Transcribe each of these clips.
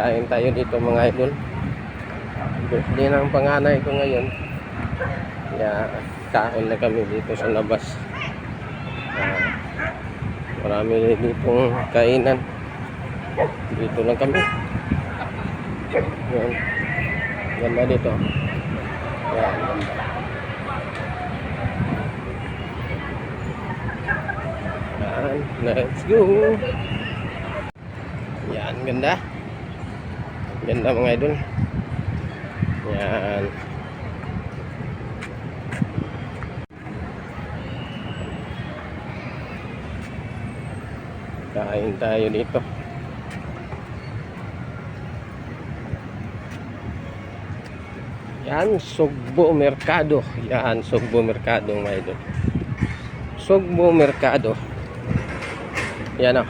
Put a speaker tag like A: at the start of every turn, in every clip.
A: Kain tayo dito mga idol. Birthday ng panganay ko ngayon. Kaya kain na kami dito sa labas. Marami ditong kainan. Dito lang kami. Yan. Ganda dito. Yan, ganda. Yan, let's go. Yan, ganda. Ganda mga idol. Yan. Kain tayo dito. Yan, Sugbo Mercado. Yan, Sugbo Mercado mga idol. Sugbo Mercado. Yan o.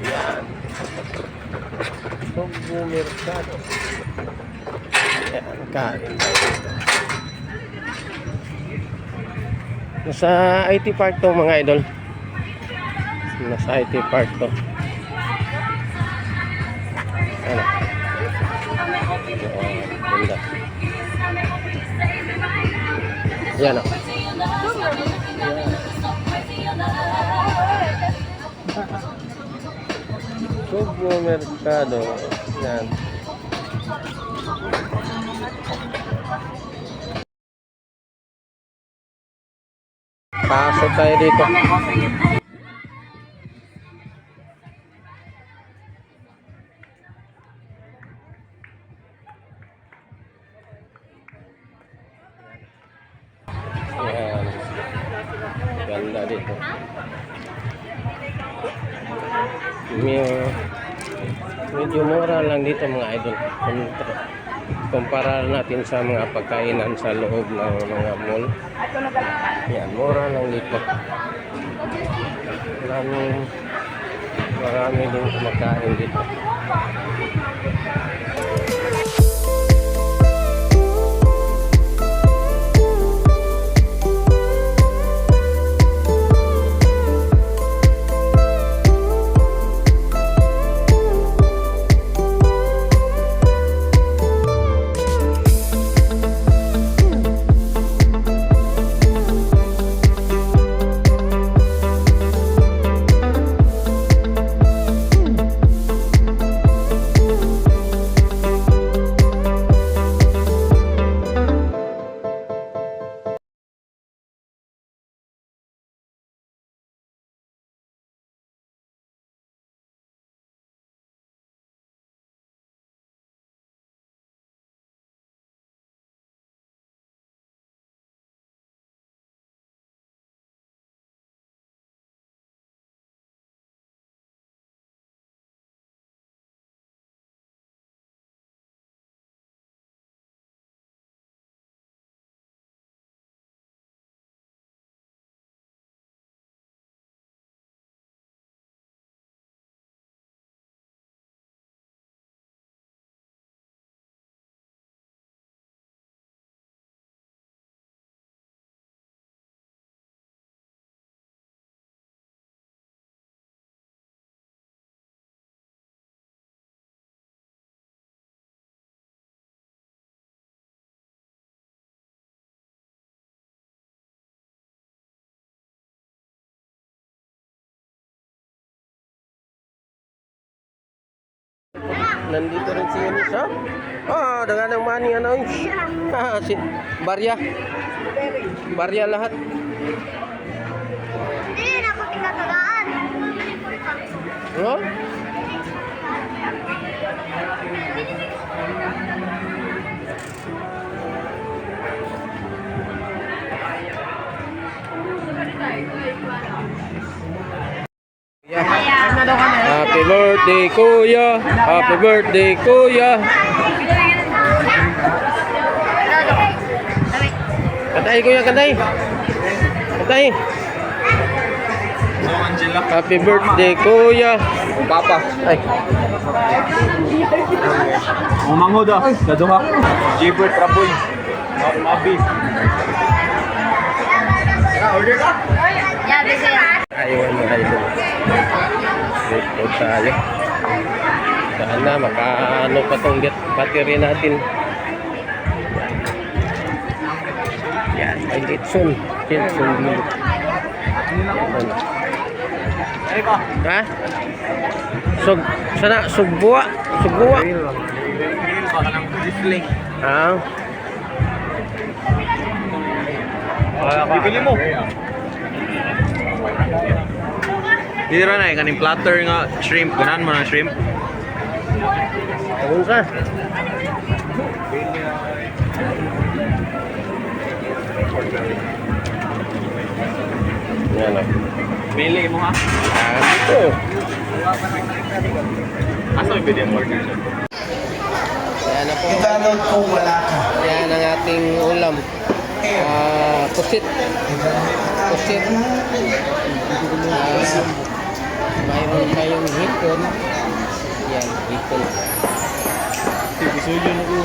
A: Yan. Sugbo Mercado. Yan, kain tayo dito. Nasa IT Park to mga idol. Nasa IT Park to. Ano? Ganda. Yan o. Sugbo Mercado. Yan. Pasok tayo dito. Yan. Ganda dito. Medyo mura lang dito mga idol. Kumpara natin sa mga pagkainan sa loob ng mga mall. Yan, mura lang dito. Marami din kumakain dito. Nandito rin si Eunice, oh. Oh, dengan ang money, ano yun? Si Barya. Barya lahat.
B: Hindi na ako tinatagaan.
A: Oh? Happy birthday, Kuya. Happy birthday, Kuya. Katay, Kuya, katay. Katay. Happy birthday, Kuya.
C: Papa.
A: Ay.
C: Mangod ah. Daduha. Jibert Raboy. Abi. Order ka?
B: Yeah, busy.
A: Ayaw mo, idol. Dito tayo. Sana makaano pa tong battery natin. Yan, ay Litson. Litson dito. Ha? Sana Sugbuwa. Sugbuwa. Ah.
C: Bibili mo. Dito na kaning platter nga shrimp. Ganan mo ng shrimp.
A: Ayun ka. Yan o.
C: Bili mo ha.
A: Ito.
C: Asa yung video mo?
A: Yan na po.
D: I-download ko wala ka.
A: Yan ang ating ulam. Pusit. Pusit. Mayroon tayong hipon. Yan, hipon.
C: Suyo na ko.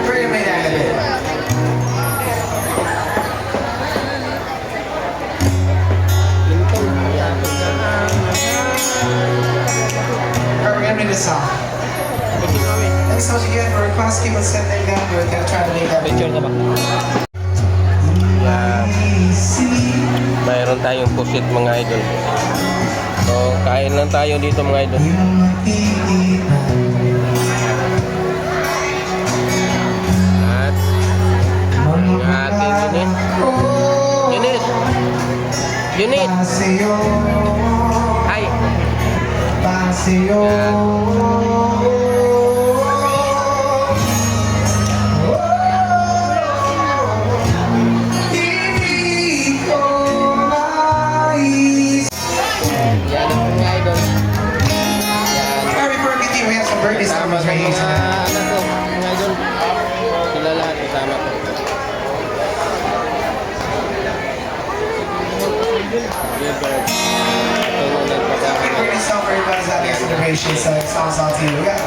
D: Pwede may nakalagay.
A: Hipon. Yan.
D: We're gonna make this song. Next song again, for request, keep on sending them. We're gonna try to make that
A: Picture ka ba? Yan. Mayroon tayong pusit mga idol. So, kain lang tayo dito mga idol. At ang ating unit. Unit. Hi. Yan ang mga idol. Yan.
D: Before we do, we have some birthday
A: Kasama
D: songs
A: sa
D: right here
A: mga
D: tonight.
A: anak ko, mga idol. Sila lahat kasama ko. Gilbert. Ito nung nagpapakain.
D: Birthday song for everybody's having a celebration, so it's all to you. We got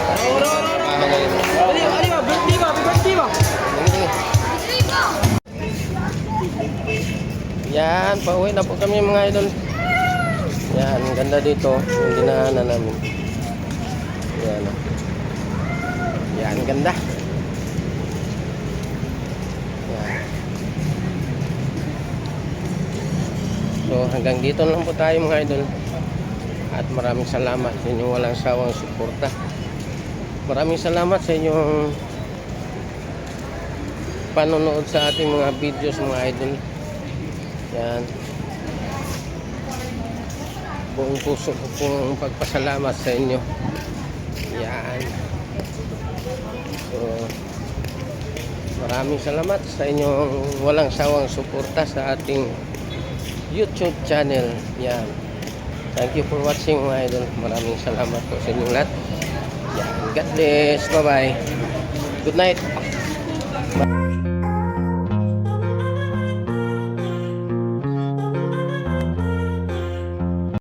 A: Yan, pauwi na po kami mga idol. Yan, ang ganda dito. Yung dinaanan namin. Yan. Yan, ang ganda. Yan. So, hanggang dito lang po tayo mga idol. At maraming salamat sa inyong walang sawang suporta. Maraming salamat sa inyong panonood sa ating mga videos mga idol. Yan. Buong puso ko pong pagpasalamat sa inyo. Yan. So, maraming salamat sa inyong walang sawang suporta sa ating YouTube channel. Yan. Thank you for watching mga idol. Maraming salamat po sa inyong lahat. Yan. God bless. Bye-bye. Good night. Bye.